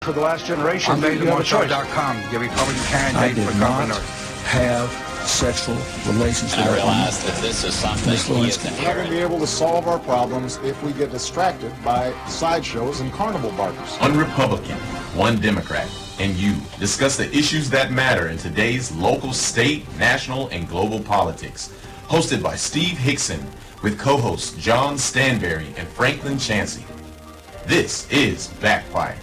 for the last generation. I'm You have a choice. DaveTheMarshall.com, the Republican I candidate did for not governor. have sexual relations with I that realize woman. that this is something Miss he Lewinsky. isn't We're not going to be hearing. able to solve our problems if we get distracted by sideshows and carnival barkers. One Republican, one Democrat, and you discuss the issues that matter in today's local, state, national, and global politics. Hosted by Steve Hickson with co-hosts John Stanberry and Franklin Chansey. This is Backfire.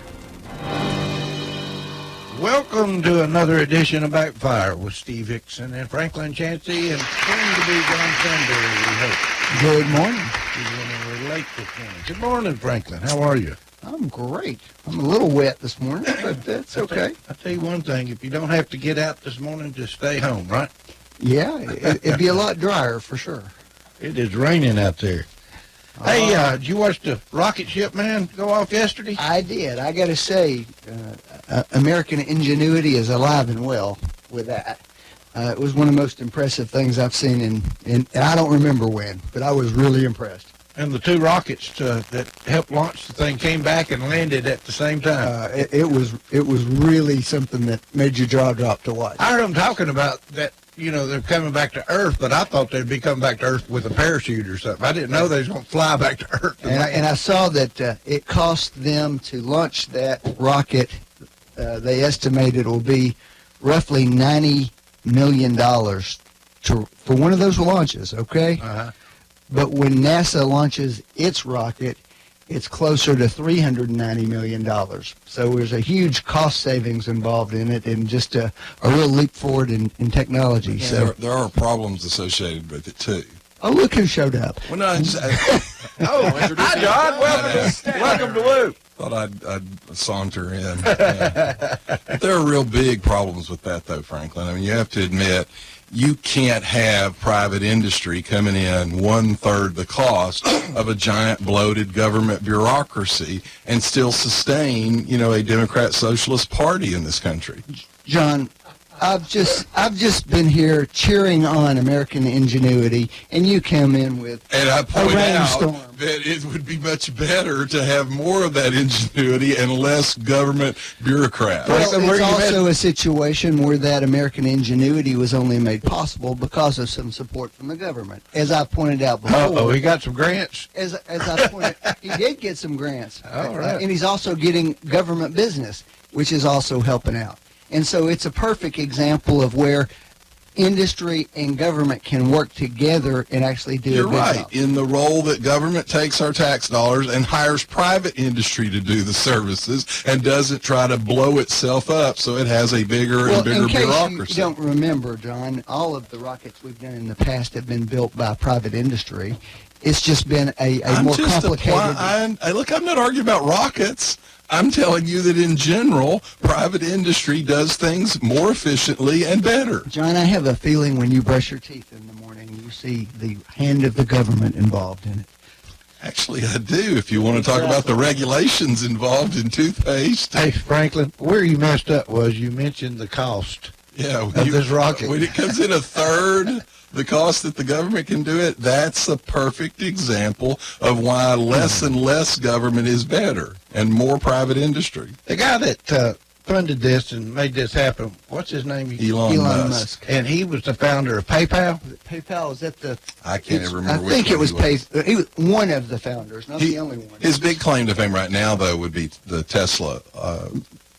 Welcome to another edition of Backfire with Steve Hickson and Franklin Chansey and soon to be John Stanberry, we hope. Good morning. He's running late this morning. Good morning, Franklin. How are you? I'm great. I'm a little wet this morning, but that's okay. I'll tell you one thing. If you don't have to get out this morning, just stay home, right? Yeah, it'd be a lot drier for sure. It is raining out there. Hey, did you watch the rocket ship, man, go off yesterday? I did. I got to say, American ingenuity is alive and well with that. It was one of the most impressive things I've seen in I don't remember when, but I was really impressed. And the two rockets that helped launch the thing came back and landed at the same time. It was really something that made your jaw drop to watch. I heard them talking about that, you know, they're coming back to Earth, but I thought they'd be coming back to Earth with a parachute or something. I didn't know they was going to fly back to Earth. And I saw that it cost them to launch that rocket, they estimate it will be roughly $90 million for one of those launches, okay? Uh-huh. But when NASA launches its rocket, it's closer to $390 million. So there's a huge cost savings involved in it and just a real leap forward in technology. Yeah, So, there are problems associated with it, too. oh, look who showed up. Well, no, Hi, John. Welcome to Woo. thought I'd saunter in. Yeah. But there are real big problems with that, though, Franklin. I mean, you have to admit, you can't have private industry coming in one-third the cost of a giant bloated government bureaucracy and still sustain, you know, a Democrat Socialist Party in this country. John, I've just been here cheering on American ingenuity, and you come in with And I point out rainstorm. that it would be much better to have more of that ingenuity and less government bureaucrats. Well, it's also a situation where that American ingenuity was only made possible because of some support from the government. As I pointed out before, Oh, he got some grants. as I pointed, he did get some grants, All right. and he's also getting government business, which is also helping out. And so it's a perfect example of where industry and government can work together and actually do You're a good right. job. In the role that government takes our tax dollars and hires private industry to do the services and doesn't try to blow itself up so it has a bigger and bigger in case bureaucracy. you don't remember, John, all of the rockets we've done in the past have been built by private industry. It's just been a more complicated. Look, I'm not arguing about rockets. I'm telling you that in general, private industry does things more efficiently and better. John, I have a feeling when you brush your teeth in the morning, you see the hand of the government involved in it. Actually, I do, if you want to talk about the regulations involved in toothpaste. Hey, Franklin, where you messed up was you mentioned the cost. Yeah, of this rocket. When it comes in a third the cost that the government can do it, that's a perfect example of why less and less government is better and more private industry. The guy that funded this and made this happen, what's his name? Elon Musk. And he was the founder of PayPal. PayPal, is that the... I can't even remember I think it was He he was one of the founders, not the only one. His big claim to fame right now, though, would be the Tesla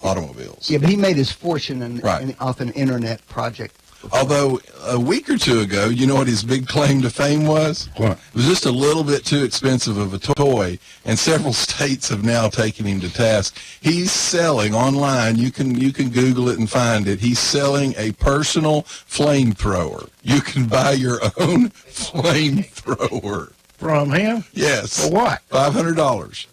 automobiles. Yeah, but he made his fortune off an internet project. Although a week or two ago, you know what his big claim to fame was? What? It was just a little bit too expensive of a toy, and several states have now taken him to task. He's selling online. You can Google it and find it. He's selling a personal flamethrower. You can buy your own flamethrower. From him? Yes. For what? $500.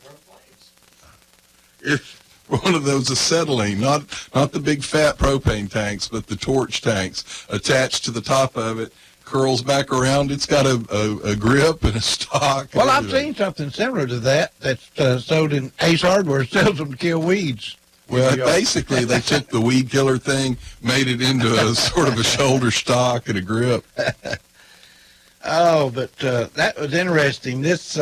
It's one of those acetylene, not the big fat propane tanks, but the torch tanks attached to the top of it, curls back around. It's got a grip and a stock. Well, I've seen something similar to that that's sold in Ace Hardware, sells them to kill weeds. Well, basically, they took the weed killer thing, made it into a sort of a shoulder stock and a grip. Oh, but that was interesting. This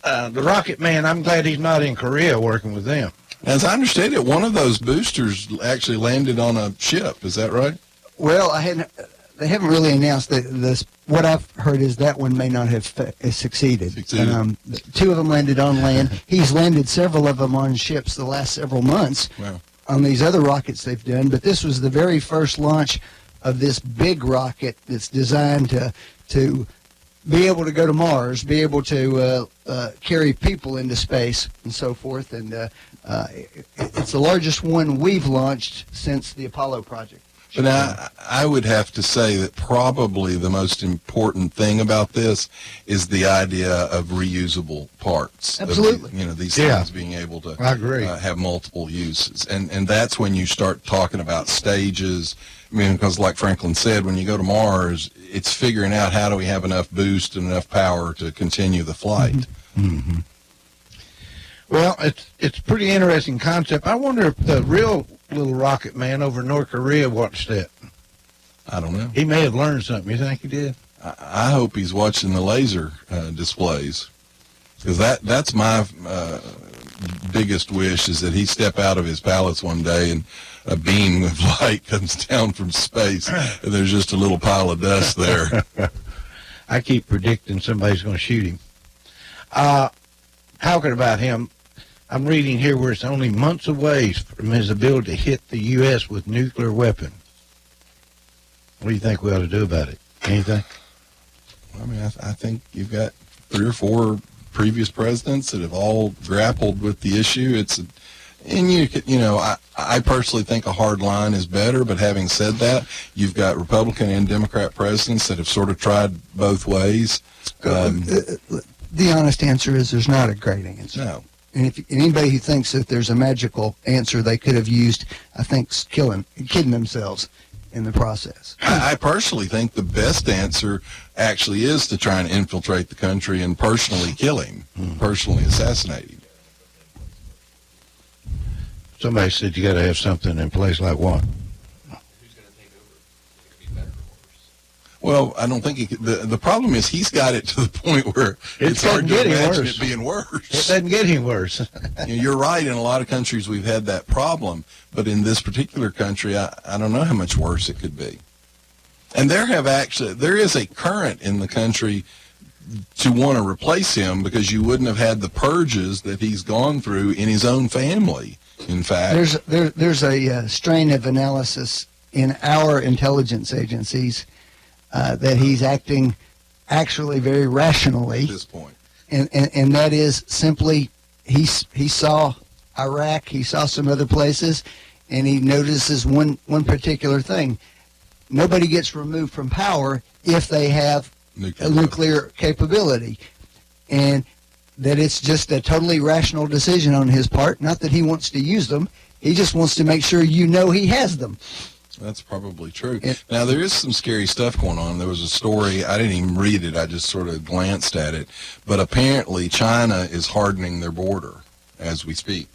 the Rocket Man, I'm glad he's not in Korea working with them. As I understand it, one of those boosters actually landed on a ship. Is that right? Well, they haven't really announced this. What I've heard is that one may not have succeeded. Two of them landed on land. He's landed several of them on ships the last several months. Wow. On these other rockets they've done, but this was the very first launch of this big rocket that's designed to be able to go to Mars, be able to carry people into space and so forth, and it's the largest one we've launched since the Apollo project. But now, I would have to say that probably the most important thing about this is the idea of reusable parts. Absolutely. These things being able to I agree. Have multiple uses. And that's when you start talking about stages. I mean, because like Franklin said, when you go to Mars, it's figuring out how do we have enough boost and enough power to continue the flight. Mm-hmm. Well, it's a pretty interesting concept. I wonder if the real little rocket man over in North Korea watched that. I don't know. He may have learned something. You think he did? I hope he's watching the laser displays, because that's my biggest wish, is that he step out of his palace one day and a beam of light comes down from space and there's just a little pile of dust there. I keep predicting somebody's going to shoot him. Talking about him, I'm reading here where it's only months away from his ability to hit the U.S. with nuclear weapon. What do you think we ought to do about it? Anything? I mean, I think you've got 3 or 4 previous presidents that have all grappled with the issue. I personally think a hard line is better, but having said that, you've got Republican and Democrat presidents that have sort of tried both ways. The honest answer is there's not a great answer. No. And if anybody who thinks that there's a magical answer they could have used, I think, kidding themselves in the process. I personally think the best answer actually is to try and infiltrate the country and personally kill him, personally assassinate him. Somebody said you got to have something in place like what? Well, I don't think the problem is he's got it to the point where it's hard to imagine it being worse. It doesn't get any worse. You're right. In a lot of countries, we've had that problem. But in this particular country, I don't know how much worse it could be. And there is a current in the country to want to replace him, because you wouldn't have had the purges that he's gone through in his own family, in fact. There's a strain of analysis in our intelligence agencies that he's acting actually very rationally At this point. And that is simply he saw Iraq, he saw some other places, and he notices one particular thing. Nobody gets removed from power if they have a nuclear capability. And that it's just a totally rational decision on his part, not that he wants to use them. He just wants to make sure you know he has them. That's probably true. Now, there is some scary stuff going on. There was a story, I didn't even read it, I just sort of glanced at it. But apparently China is hardening their border as we speak.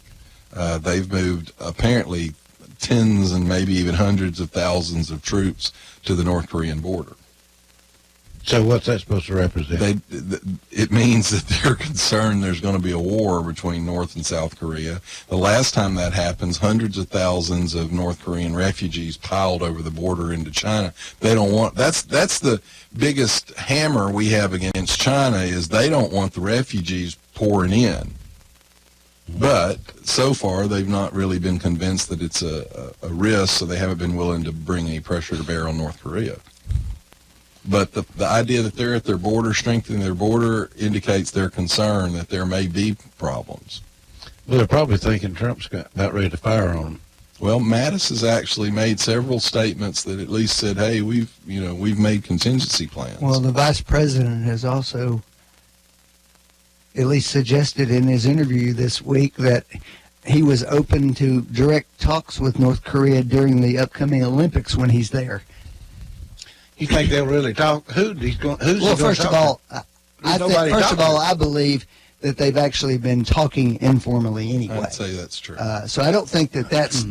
They've moved apparently tens and maybe even hundreds of thousands of troops to the North Korean border. So what's that supposed to represent? It means that they're concerned there's going to be a war between North and South Korea. The last time that happens, hundreds of thousands of North Korean refugees piled over the border into China. They don't want, that's the biggest hammer we have against China, is they don't want the refugees pouring in. But so far, they've not really been convinced that it's a risk, so they haven't been willing to bring any pressure to bear on North Korea. But the idea that they're at their border, strengthening their border, indicates their concern that there may be problems. Well, they're probably thinking Trump's about ready to fire on them. Well, Mattis has actually made several statements that at least said, "Hey, we've made contingency plans." Well, the vice president has also at least suggested in his interview this week that he was open to direct talks with North Korea during the upcoming Olympics when he's there. You think they'll really talk? Who's Well, first of all, I believe that they've actually been talking informally anyway. I'd say that's true. So I don't think that that's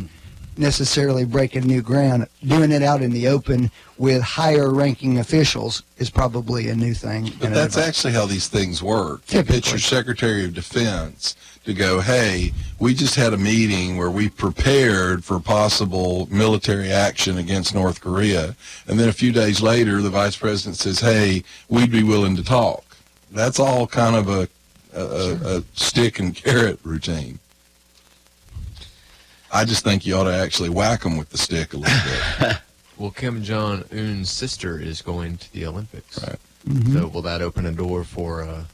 necessarily breaking new ground. Doing it out in the open with higher-ranking officials is probably a new thing. But that's actually how these things work. You Typically. get your Secretary of Defense to go, hey, we just had a meeting where we prepared for possible military action against North Korea. And then a few days later, the Vice President says, hey, we'd be willing to talk. That's all kind of a stick and carrot routine. I just think you ought to actually whack them with the stick a little bit. Well, Kim Jong-un's sister is going to the Olympics. Right. So will that open a door for...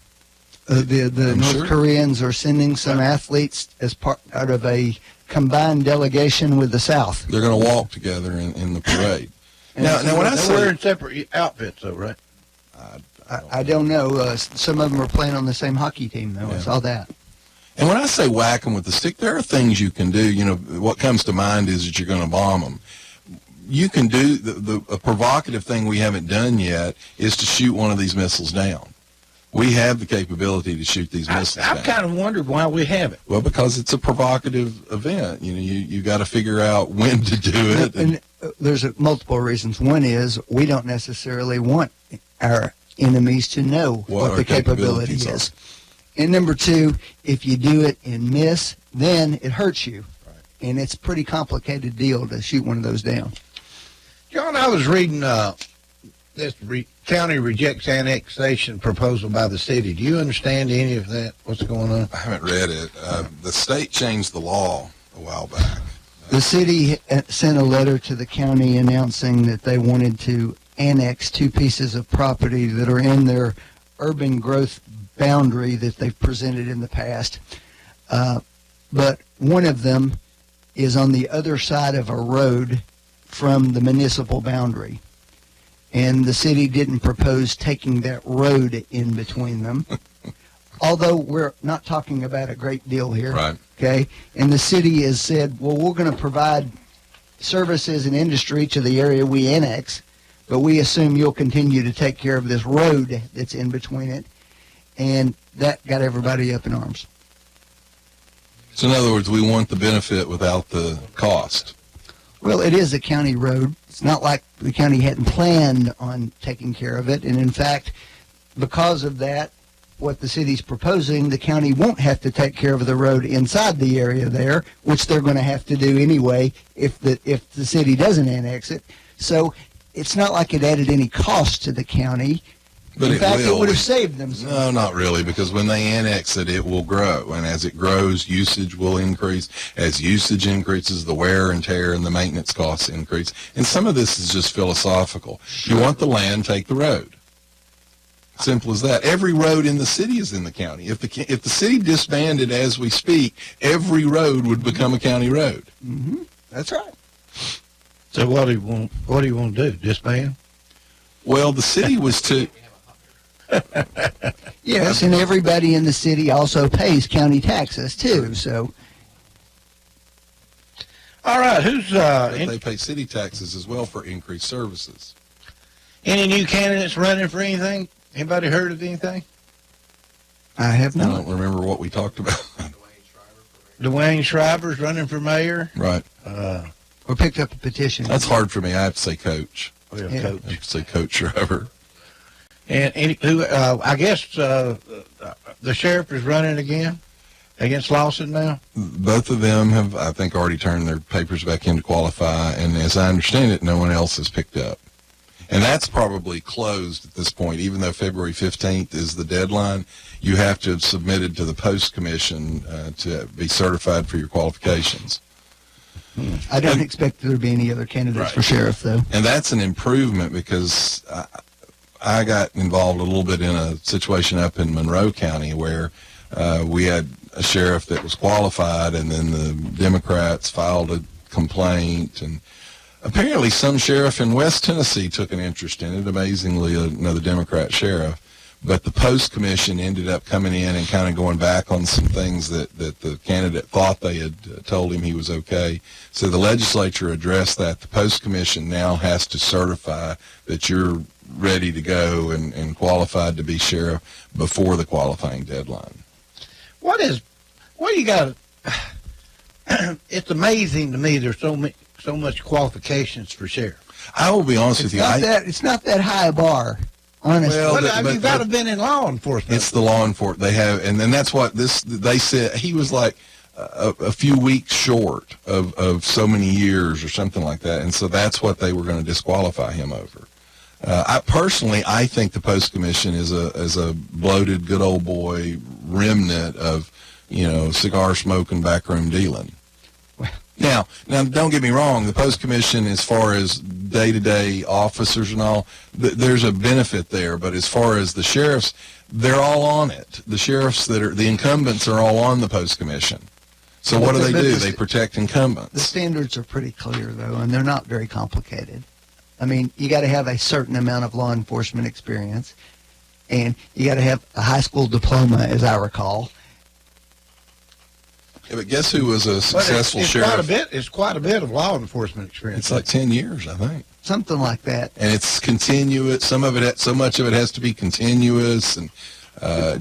The I'm North sure. Koreans are sending some athletes as part out of a combined delegation with the South. They're going to walk together in the parade. Now, when I They're say wearing separate outfits, though, right? I don't know. Some of them are playing on the same hockey team, though. I Yeah. saw that. And when I say whack them with the stick, there are things you can do. You know, what comes to mind is that you're going to bomb them. You can do a provocative thing we haven't done yet is to shoot one of these missiles down. We have the capability to shoot these missiles down. I've kind of wondered why we haven't. Well, because it's a provocative event. You know, you got to figure out when to do it. And there's multiple reasons. One is we don't necessarily want our enemies to know what our the capability capabilities is. And number two, if you do it and miss, then it hurts you. Right. And it's a pretty complicated deal to shoot one of those down. John, I was reading this county rejects annexation proposal by the city. Do you understand any of that? What's going on? I haven't read it. The state changed the law a while back. The city sent a letter to the county announcing that they wanted to annex two pieces of property that are in their urban growth boundary that they've presented in the past. But one of them is on the other side of a road from the municipal boundary. And the city didn't propose taking that road in between them. Although we're not talking about a great deal here. Right. Okay. And the city has said, well, we're going to provide services and industry to the area we annex, but we assume you'll continue to take care of this road that's in between it. And that got everybody up in arms. So in other words, we want the benefit without the cost. Well, it is a county road. It's not like the county hadn't planned on taking care of it. And in fact, because of that, what the city's proposing, the county won't have to take care of the road inside the area there, which they're going to have to do anyway if the city doesn't annex it. So it's not like it added any cost to the county. But In fact, will. it would have saved them some. No, not really, because when they annex it, it will grow. And as it grows, usage will increase. As usage increases, the wear and tear and the maintenance costs increase. And some of this is just philosophical. You want the land, take the road. Simple as that. Every road in the city is in the county. If the city disbanded as we speak, every road would become a county road. Mm-hmm. That's right. So what do you want to do? Disband? Well, the city was to... Yes, and everybody in the city also pays county taxes too. So All right. Who's they pay city taxes as well for increased services. any new candidates running for anything? Anybody heard of anything? I have I not. don't remember what we talked about. Dwayne Shriver's running for mayor. Right. We picked up a petition. That's hard for me. I have to say coach. Yeah. Coach. I have to say Coach Shriver. And who? I guess the sheriff is running again against Lawson now. Both of them have, I think, already turned their papers back in to qualify, and as I understand it, no one else has picked up. And that's probably closed at this point, even though February 15th is the deadline. You have to have submitted to the Post Commission to be certified for your qualifications. I don't expect there to be any other candidates Right. for sheriff, though. And that's an improvement because I got involved a little bit in a situation up in Monroe County where we had a sheriff that was qualified, and then the Democrats filed a complaint, and apparently some sheriff in West Tennessee took an interest in it, amazingly another Democrat sheriff. But the Post Commission ended up coming in and kind of going back on some things that the candidate thought they had told him he was okay. So the legislature addressed that. The Post Commission now has to certify that you're ready to go and qualified to be sheriff before the qualifying deadline. What do you got? it's amazing to me there's so much qualifications for sheriff. I will be honest with you. It's not that high a bar, honestly. Well, you've got to have been in law enforcement. It's the law enforcement they have, and then that's what they said. He was like a few weeks short of so many years or something like that, and so that's what they were going to disqualify him over. I think the post commission is a bloated good old boy remnant of cigar smoking, backroom dealing. Now, don't get me wrong. The post commission, as far as day-to-day officers and all, there's a benefit there. But as far as the sheriffs, they're all on it. The sheriffs the incumbents are all on the post commission. So what do? They protect incumbents. The standards are pretty clear, though, and they're not very complicated. I mean, you got to have a certain amount of law enforcement experience, and you got to have a high school diploma, as I recall. Yeah, but guess who was a successful sheriff? It's quite a bit of law enforcement experience. It's like 10 years, I think. Something like that. And it's continuous. So much of it has to be continuous and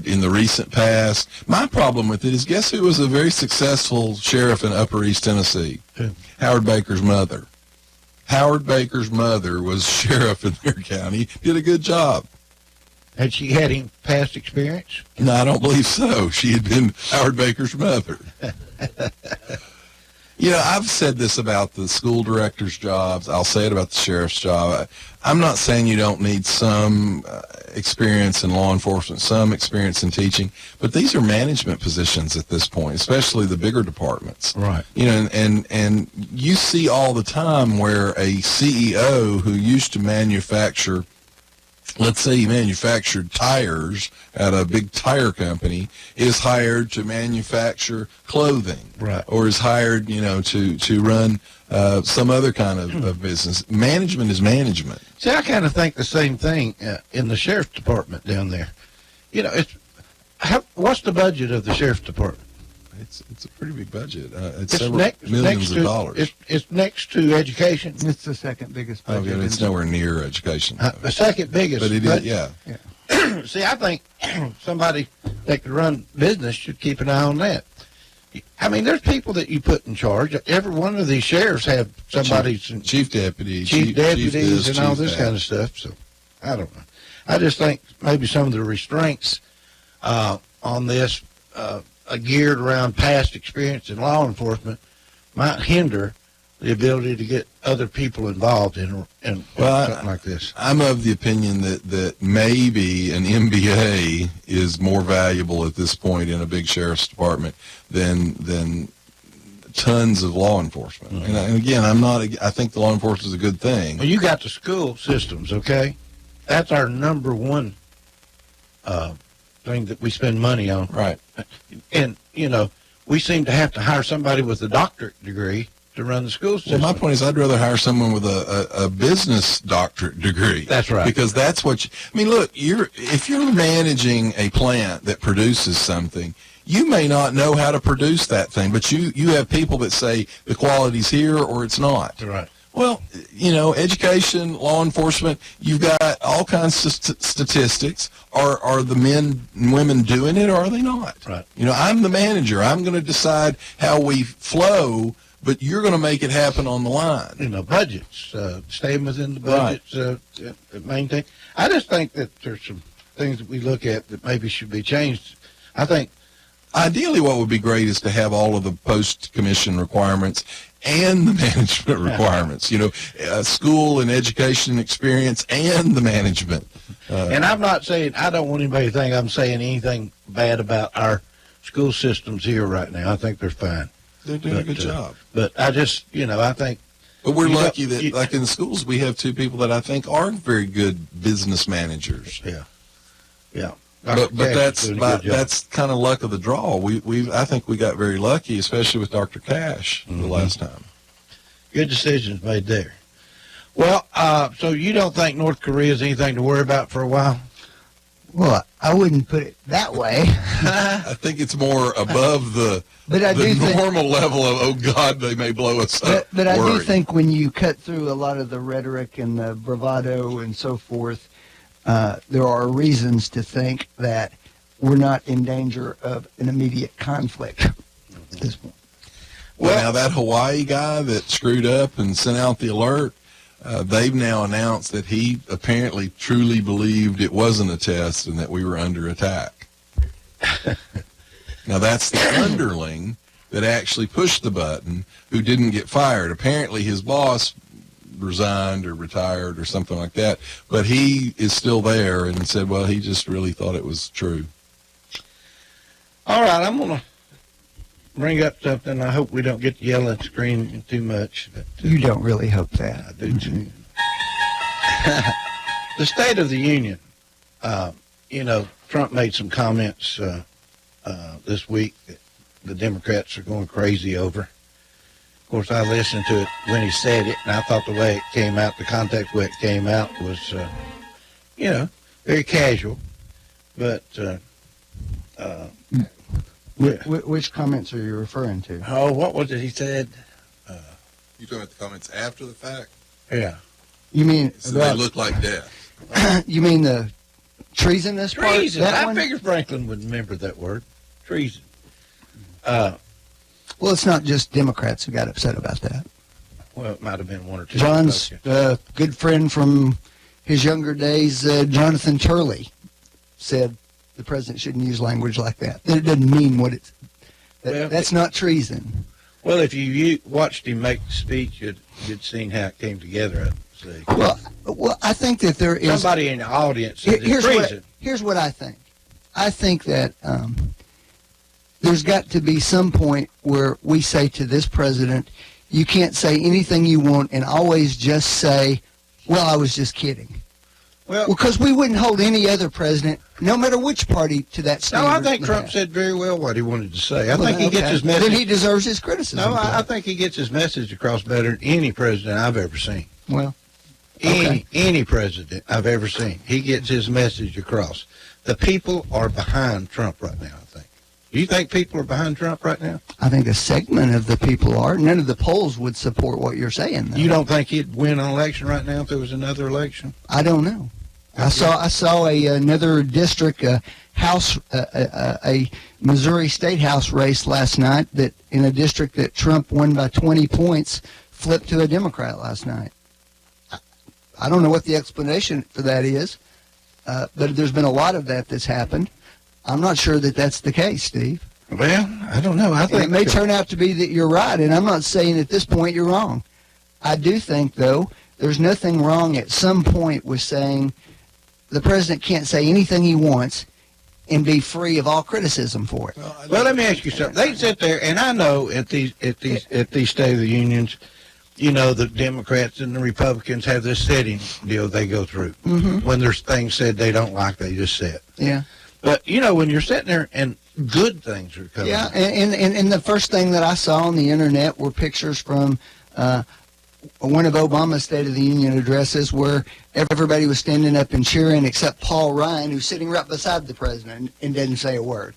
in the recent past. My problem with it is, guess who was a very successful sheriff in Upper East Tennessee? Who? Howard Baker's mother. Howard Baker's mother was sheriff in their county. Did a good job. Had she had any past experience? No, I don't believe so. She had been Howard Baker's mother. I've said this about the school director's jobs. I'll say it about the sheriff's job. I'm not saying you don't need some experience in law enforcement, some experience in teaching, but these are management positions at this point, especially the bigger departments. Right. And you see all the time where a CEO who used to manufacture, let's say he manufactured tires at a big tire company, is hired to manufacture clothing. Right. Or is hired, to run some other kind of business. Management is management. See, I kind of think the same thing in the sheriff's department down there. What's the budget of the sheriff's department? It's a pretty big budget. It's It's several millions of dollars. It's next to education. It's the second biggest Oh, budget. yeah, it's nowhere near education. The second biggest. But it is, yeah. See, I think somebody that could run business should keep an eye on that. I mean, there's people that you put in charge. Every one of these sheriffs have somebody, Chief deputy, chief deputies, this, and all chief this that. kind of stuff. So, I don't know. I just think maybe some of the restraints on this geared around past experience in law enforcement might hinder the ability to get other people involved in something like this. I'm of the opinion that maybe an MBA is more valuable at this point in a big sheriff's department than tons of law enforcement. Mm-hmm. And again, I think the law enforcement is a good thing. Well, you got the school systems, okay? That's our number one thing that we spend money on. Right. And, we seem to have to hire somebody with a doctorate degree to run the school Well, system. my point is I'd rather hire someone with a business doctorate degree. That's right. Because that's what look, if you're managing a plant that produces something, you may not know how to produce that thing, but you have people that say the quality's here or it's not. That's right. Well, education, law enforcement, you've got all kinds of statistics. Are the men and women doing it or are they not? Right. I'm the manager. I'm going to decide how we flow, but you're going to make it happen on the line. Budgets, staying within the budgets, maintain. I just think that there's some things that we look at that maybe should be changed. I think ideally what would be great is to have all of the post-commission requirements and the management requirements, school and education experience and the management. And I'm not saying, I don't want anybody to think I'm saying anything bad about our school systems here right now. I think they're fine. They're doing a good job. But I just, I think. But we're lucky that, like in the schools, we have two people that I think are very good business managers. Yeah. Yeah. But that's kind of luck of the draw. I think we got very lucky, especially with Dr. Cash the last time. Good decisions made there. Well, so you don't think North Korea is anything to worry about for a while? Well, I wouldn't put it that way. I think it's more above the think, normal level of, oh, God, they may blow us up. But I do think when you cut through a lot of the rhetoric and the bravado and so forth, there are reasons to think that we're not in danger of an immediate conflict at this point. Well, now that Hawaii guy that screwed up and sent out the alert, they've now announced that he apparently truly believed it wasn't a test and that we were under attack. Now that's the underling that actually pushed the button who didn't get fired. Apparently his boss resigned or retired or something like that, but he is still there and said, well, he just really thought it was true. All right, I'm going to bring up something. I hope we don't get to yell and scream too much. But, You don't really hope that. I do too. The State of the Union, Trump made some comments this week that the Democrats are going crazy over. Of course, I listened to it when he said it, and I thought the way it came out, the context way it came out was, very casual. But, Which comments are you referring to? what was it he said? You talking about the comments after the fact? Yeah. You mean So they look like death. you mean the treasonous part? Treason. That I one? figured Franklin would remember that word. Treason. Well, it's not just Democrats who got upset about that. Well, it might have been one or two. John's good friend from his younger days, Jonathan Turley, said the president shouldn't use language like that. That it doesn't mean what it's. That's not treason. Well, if you watched him make the speech, you'd seen how it came together, I'd say. Well, I think that there is Somebody in the audience said it's treason. Here's what I think. I think that there's got to be some point where we say to this president, you can't say anything you want and always just say, well, I was just kidding. Well, because we wouldn't hold any other president, no matter which party, to that standard. No, I think Trump said very well what he wanted to say. I think he gets his message. Then he deserves his criticism. No, I think he gets his message across better than any president I've ever seen. Well, okay. Any president I've ever seen, he gets his message across. The people are behind Trump right now, I think. Do you think people are behind Trump right now? I think a segment of the people are. None of the polls would support what you're saying, though. You don't think he'd win an election right now if there was another election? I don't know. I saw another district house, a Missouri State House race last night that in a district that Trump won by 20 points flipped to a Democrat last night. I don't know what the explanation for that is, but there's been a lot of that's happened. I'm not sure that that's the case, Steve. Well, I don't know. I think it may turn out to be that you're right, and I'm not saying at this point you're wrong. I do think, though, there's nothing wrong at some point with saying the president can't say anything he wants and be free of all criticism for it. Well, let me ask you something. They sit there, and I know at these State of the Unions, the Democrats and the Republicans have this setting deal they go through. Mm-hmm. When there's things said they don't like, they just say it. Yeah. But, when you're sitting there and good things are coming. Yeah, and the first thing that I saw on the internet were pictures from one of Obama's State of the Union addresses where everybody was standing up and cheering except Paul Ryan, who's sitting right beside the president and didn't say a word.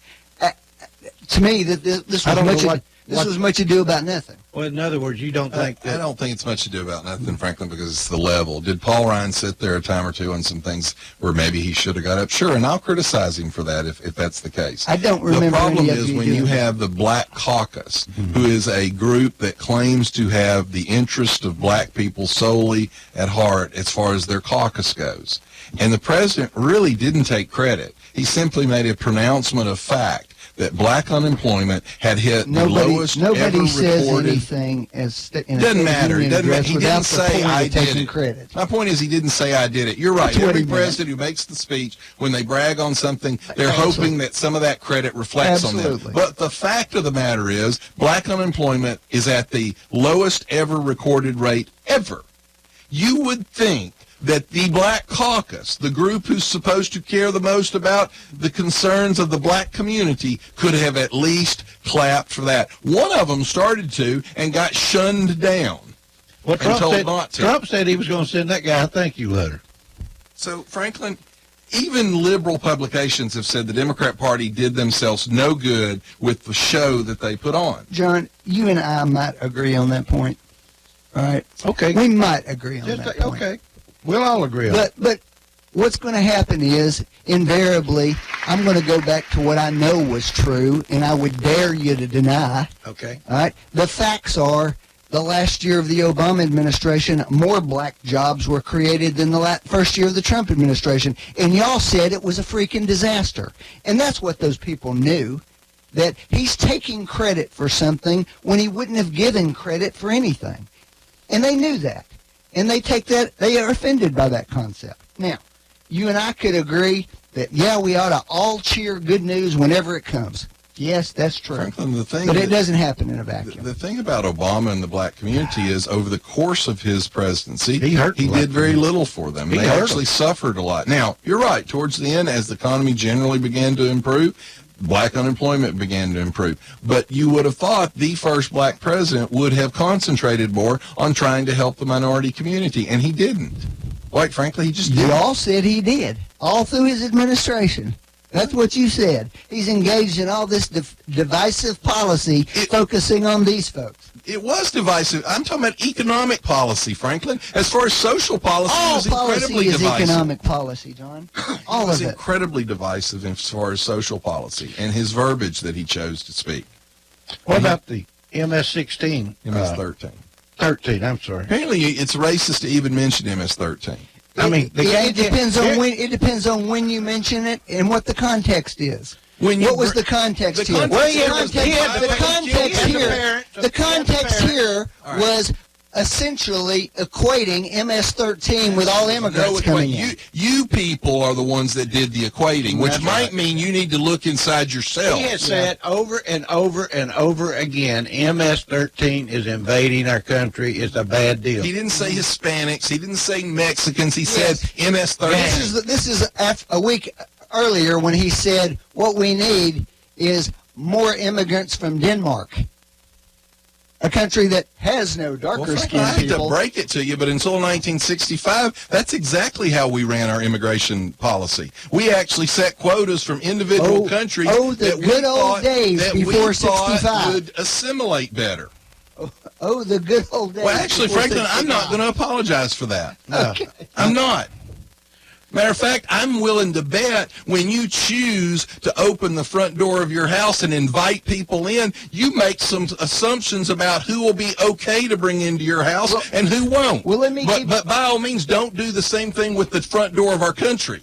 To me, this was much ado about nothing. Well, in other words, you don't think that... I don't think it's much ado about nothing, Franklin, because it's the level. Did Paul Ryan sit there a time or two on some things where maybe he should have got up? Sure, and I'll criticize him for that if that's the case. I don't remember. The problem any of is you when doing you that. have the Black Caucus, who is a group that claims to have the interest of black people solely at heart as far as their caucus goes. And the president really didn't take credit. He simply made a pronouncement of fact that black unemployment had hit the lowest ever Nobody says recorded. Anything as in a Doesn't matter. Union address He without didn't say the point I of taking did it. credit. My point is he didn't say I did it. You're right. That's what Every he meant. president who makes the speech, when they brag on something, they're hoping that some of that credit reflects on them. Absolutely. But the fact of the matter is black unemployment is at the lowest ever recorded rate ever. You would think that the Black Caucus, the group who's supposed to care the most about the concerns of the black community, could have at least clapped for that. One of them started to and got shunned down Well, and told not to. Trump said he was going to send that guy a thank you letter. So, Franklin, even liberal publications have said the Democrat Party did themselves no good with the show that they put on. John, you and I might agree on that point. All right. Okay. We might agree on that point. Okay. We'll all agree on it. But what's going to happen is, invariably, I'm going to go back to what I know was true, and I would dare you to deny. Okay. All right? The facts are, the last year of the Obama administration, more black jobs were created than the first year of the Trump administration. And y'all said it was a freaking disaster. And that's what those people knew, that he's taking credit for something when he wouldn't have given credit for anything. And they knew that. And they are offended by that concept. Now, you and I could agree that, yeah, we ought to all cheer good news whenever it comes. Yes, that's true. Franklin, but it doesn't happen in a vacuum. The thing about Obama and the black community is, over the course of his presidency, He did very little for them. He They hurt actually suffered a lot. Now, you're right. Towards the end, as the economy generally began to improve, black unemployment began to improve. But you would have thought the first black president would have concentrated more on trying to help the minority community, and he didn't. Quite frankly, he just didn't. Y'all said he did, all through his administration. That's what you said. He's engaged in all this divisive policy, focusing on these folks. It was divisive. I'm talking about economic policy, Franklin. As far as social policy, it All was policy incredibly is divisive. economic policy, John. All It was of it. incredibly divisive as far as social policy and his verbiage that he chose to speak. What about the MS-16? MS-13. 13, I'm sorry. Apparently, it's racist to even mention MS-13. I mean, It depends on when. It depends on when you mention it and what the context is. What was the context here? The context here was essentially equating MS-13 with all immigrants coming in. You people are the ones that did the equating, which might mean you need to look inside yourself. He has said over and over and over again, MS-13 is invading our country. It's a bad deal. He didn't say Hispanics. He didn't say Mexicans. He said MS-13. This is a week earlier when he said what we need is more immigrants from Denmark, a country that has no darker-skinned I hate to people. break it to you, but until 1965, that's exactly how we ran our immigration policy. We actually set quotas from individual countries the good old days before 65 would assimilate better. Oh, the good old days. Well, actually, before Franklin, I'm 65. not going to apologize for that. Okay. I'm not. Matter of fact, I'm willing to bet when you choose to open the front door of your house and invite people in, you make some assumptions about who will be okay to bring into your house and who won't. Well, but by all means, don't do the same thing with the front door of our country.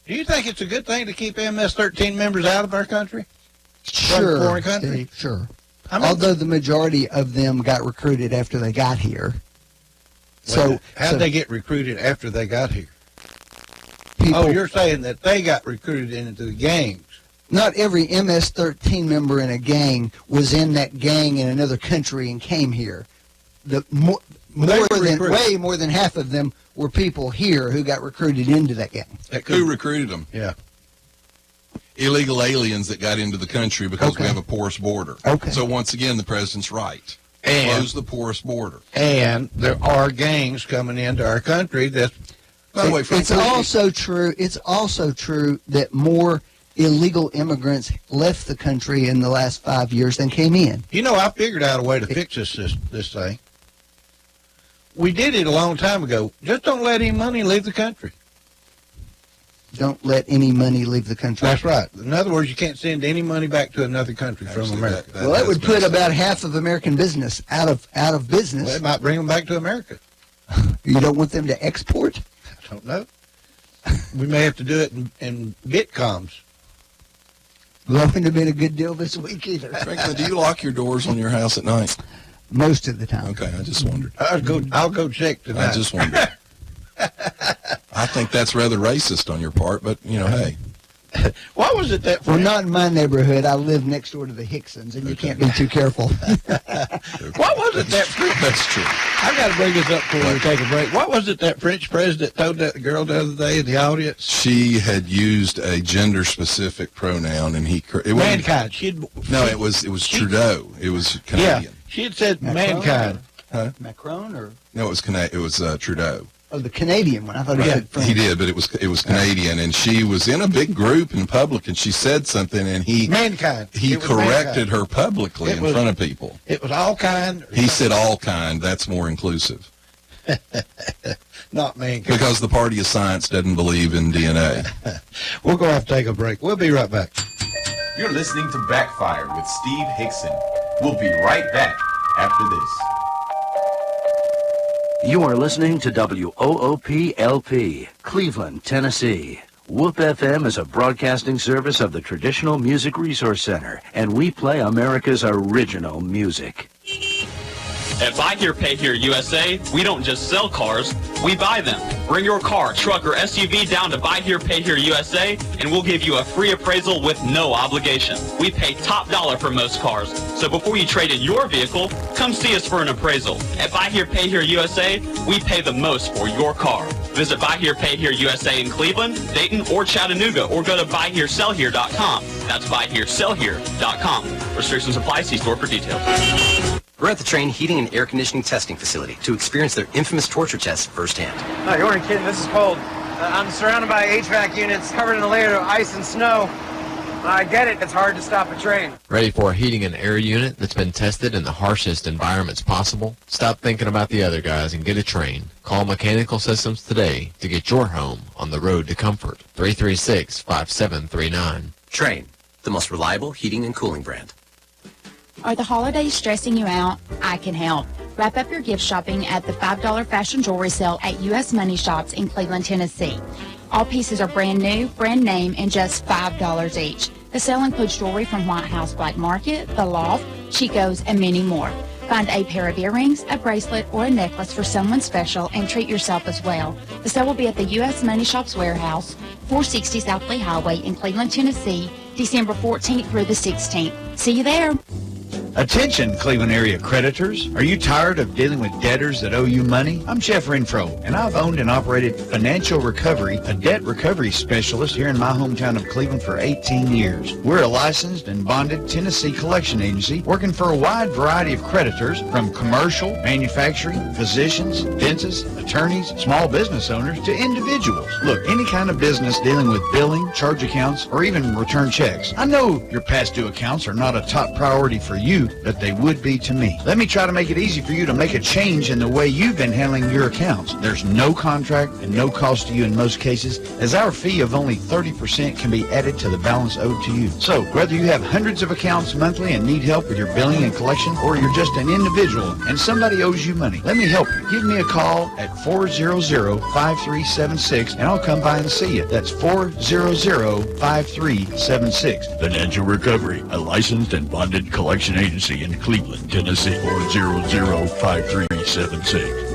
Do you think it's a good thing to keep MS-13 members out of our country? Sure, From foreign country? Steve, sure. I mean, Although the majority of them got recruited after they got here. So how did they get recruited after they got here? people, Oh, you're saying that they got recruited into the gangs. not every MS-13 member in a gang was in that gang in another country and came here. Way more than half of them were people here who got recruited into that gang. Who recruited them? Yeah. Illegal aliens that got into the country because we Okay. have a porous border. Okay. So once again, the president's right. And- Close the porous border. And there are gangs coming into our country that By the way, It's Franklin, also true. It's also true that more illegal immigrants left the country in the last 5 years than came in. You know, I figured out a way to fix this thing. We did it a long time ago. Just don't let any money leave the country. Don't let any money leave the country. That's right. In other words, you can't send any money back to another country from Actually, America. Well, that has would been put said. about half of American business out of Well, business. it might bring them back to America. You don't want them to export? I don't know. We may have to do it in bitcoms. That wouldn't have been a good deal this week either. Franklin, do you lock your doors on your house at night? Most of the time. Okay, I just wondered. I'll go check tonight. I just wondered. I think that's rather racist on your part, but, you know, hey. What was it that? Well, not in my neighborhood. I live next door to the Hicksons, and you can't be too careful. What was it that? That's true. I got to bring this up before we take a break. What was it that French president told that girl the other day in the audience? She had used a gender-specific pronoun, and it wasn't- Mankind. No, it was Trudeau. It was Yeah, Canadian. she had said Macron? mankind. Macron or No, it was Trudeau. the Canadian one? I thought he Yeah, said French. He did, but it was Canadian, and she was in a big group in public, and she said something, and he Mankind. It was corrected mankind. her publicly It in was- front of people. It was all kind. He said all kind. That's more inclusive. Not mankind. Because the party of science doesn't believe in DNA. We're going to have to take a break. We'll be right back. You're listening to Backfire with Steve Hickson. We'll be right back after this. You are listening to WOOP-LP, Cleveland, Tennessee. WOOP FM is a broadcasting service of the Traditional Music Resource Center, and we play America's original music. At Buy Here, Pay Here USA, we don't just sell cars, we buy them. Bring your car, truck, or SUV down to Buy Here, Pay Here USA, and we'll give you a free appraisal with no obligation. We pay top dollar for most cars, so before you trade in your vehicle, come see us for an appraisal. At Buy Here, Pay Here USA, we pay the most for your car. Visit Buy Here, Pay Here USA in Cleveland, Dayton, or Chattanooga, or go to buyheresellhere.com. That's buyheresellhere.com. Restrictions apply. See store for details. We're at the Train Heating and Air Conditioning Testing Facility to experience their infamous torture tests firsthand. No, you weren't kidding. This is cold. I'm surrounded by HVAC units covered in a layer of ice and snow. I get it. It's hard to stop a train. Ready for a heating and air unit that's been tested in the harshest environments possible? Stop thinking about the other guys and get a Train. Call Mechanical Systems today to get your home on the road to comfort. 336-5739. Train, the most reliable heating and cooling brand. Are the holidays stressing you out? I can help. Wrap up your gift shopping at the $5 fashion jewelry sale at U.S. Money Shops in Cleveland, Tennessee. All pieces are brand new, brand name, and just $5 each. The sale includes jewelry from White House Black Market, The Loft, Chico's, and many more. Find a pair of earrings, a bracelet, or a necklace for someone special and treat yourself as well. The sale will be at the U.S. Money Shops Warehouse, 460 South Lee Highway in Cleveland, Tennessee, December 14th through the 16th. See you there. Attention, Cleveland area creditors. Are you tired of dealing with debtors that owe you money? I'm Jeff Renfro, and I've owned and operated Financial Recovery, a debt recovery specialist here in my hometown of Cleveland for 18 years. We're a licensed and bonded Tennessee collection agency working for a wide variety of creditors from commercial, manufacturing, physicians, dentists, attorneys, small business owners to individuals. Look, any kind of business dealing with billing, charge accounts, or even return checks. I know your past due accounts are not a top priority for you, but they would be to me. Let me try to make it easy for you to make a change in the way you've been handling your accounts. There's no contract and no cost to you in most cases, as our fee of only 30% can be added to the balance owed to you. So, whether you have hundreds of accounts monthly and need help with your billing and collection, or you're just an individual and somebody owes you money, let me help you. Give me a call at 400-5376 and I'll come by and see you. That's 400-5376. Financial Recovery, a licensed and bonded collection agency in Cleveland, Tennessee, 400-5376.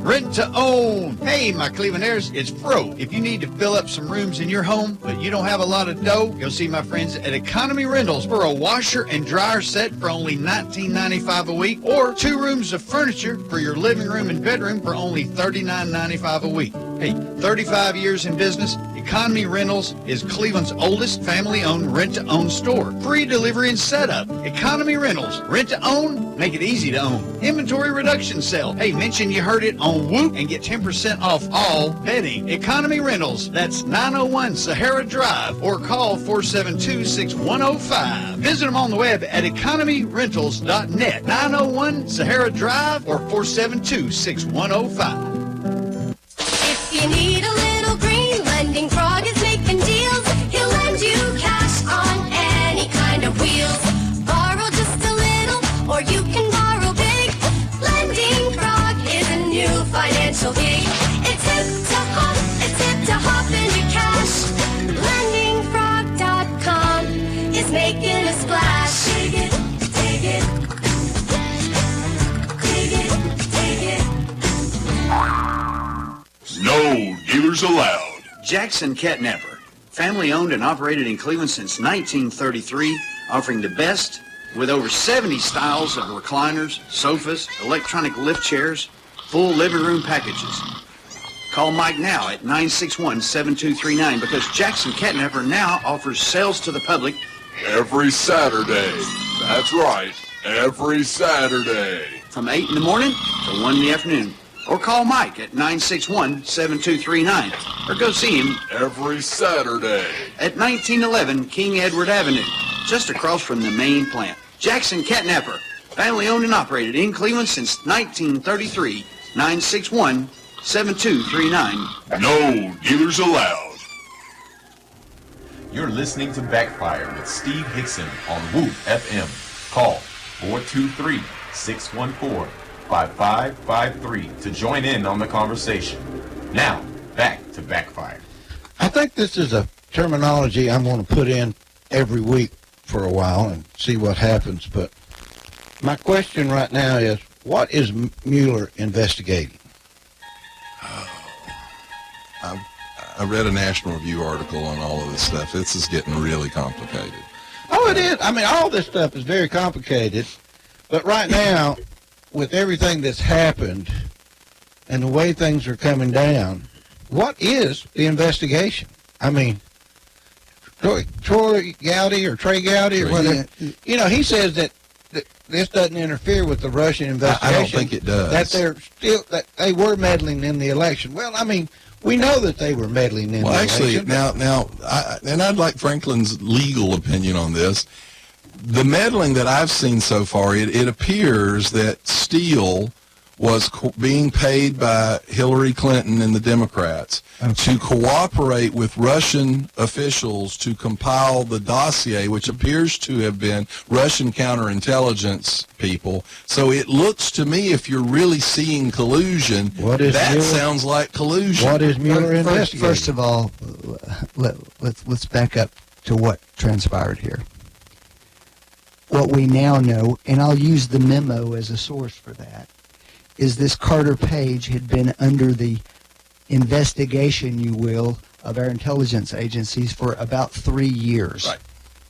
Rent to own. Hey, my Clevelanders, it's Fro. If you need to fill up some rooms in your home, but you don't have a lot of dough, go see my friends at Economy Rentals for a washer and dryer set for only $19.95 a week, or 2 rooms of furniture for your living room and bedroom for only $39.95 a week. Hey, 35 years in business, Economy Rentals is Cleveland's oldest family-owned rent-to-own store. Free delivery and setup. Economy Rentals. Rent-to-own? Make it easy to own. Inventory reduction sale. Hey, mention you heard it on Whoop and get 10% off all bedding. Economy Rentals. That's 901 Sahara Drive or call 472-6105. Visit them on the web at economyrentals.net. 901 Sahara Drive or 472-6105. If you need a little green, Lending Frog is making deals. He'll lend you cash on any kind of wheels. Borrow just a little, or you can borrow big. Lending Frog is a new financial gig. It's hip to hop in your cash. LendingFrog.com is making a splash. Dig it, dig it. Dig it, dig it. No dealers allowed. Jackson Catnapper, family owned and operated in Cleveland since 1933, offering the best with over 70 styles of recliners, sofas, electronic lift chairs, full living room packages. Call Mike now at 961-7239 because Jackson Catnapper now offers sales to the public Every Saturday. That's right. Every Saturday. from 8 in the morning to 1 in the afternoon. Or call Mike at 961-7239. Or go see him Every Saturday. at 1911 King Edward Avenue, just across from the main plant. Jackson Catnapper, family owned and operated in Cleveland since 1933. 961-7239. No dealers allowed. You're listening to Backfire with Steve Hickson on Whoop FM. Call 423-614-5553 to join in on the conversation. Now, back to Backfire. I think this is a terminology I'm going to put in every week for a while and see what happens. But my question right now is, what is Mueller investigating? I read a National Review article on all of this stuff. This is getting really complicated. Oh, it is. I mean, all this stuff is very complicated. But right now, with everything that's happened and the way things are coming down, what is the investigation? I mean, Troy Gowdy or Trey Gowdy or whatever, you know, he says that this doesn't interfere with the Russian investigation. I don't think it does. That they were meddling in the election. Well, I mean, we know that they were meddling in the election. Well, actually, and I'd like Franklin's legal opinion on this. The meddling that I've seen so far, it appears that Steele was being paid by Hillary Clinton and the Democrats to cooperate with Russian officials to compile the dossier, which appears to have been Russian counterintelligence people. So it looks to me, if you're really seeing collusion, sounds like collusion. What is Mueller investigating? First of all, let's back up to what transpired here. What we now know, and I'll use the memo as a source for that, is this Carter Page had been under the investigation, you will, of our intelligence agencies for about 3 years. Right.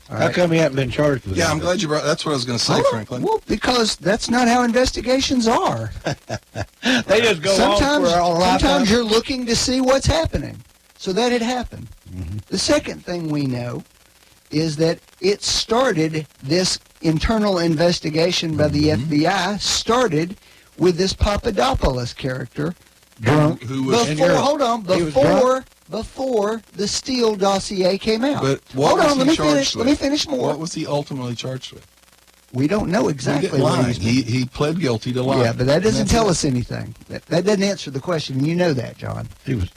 How come he hasn't been charged with it? Yeah, I'm glad you brought. That's what I was going to say, Franklin. Well, because that's not how investigations are. They just go on for a lifetime. Sometimes you're looking to see what's happening. So that had happened. Mm-hmm. The second thing we know is that it started, this internal investigation by the FBI started with this Papadopoulos character, drunk, who was before the Steele dossier came out. But what was he charged with? Let me finish more. What was he ultimately charged with? We don't know exactly what he pled guilty to lying. Yeah, but that doesn't tell us anything. That doesn't answer the question, and you know that, John.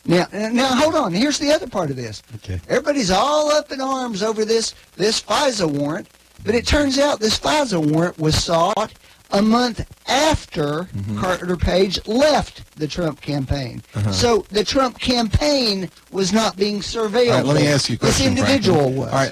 Now, hold on. Here's the other part of this. Okay. Everybody's all up in arms over this FISA warrant, but it turns out this FISA warrant was sought a month after Carter Page left the Trump campaign. So the Trump campaign was not being surveilled. All right, let me ask you a question, This individual Franklin. was. All right,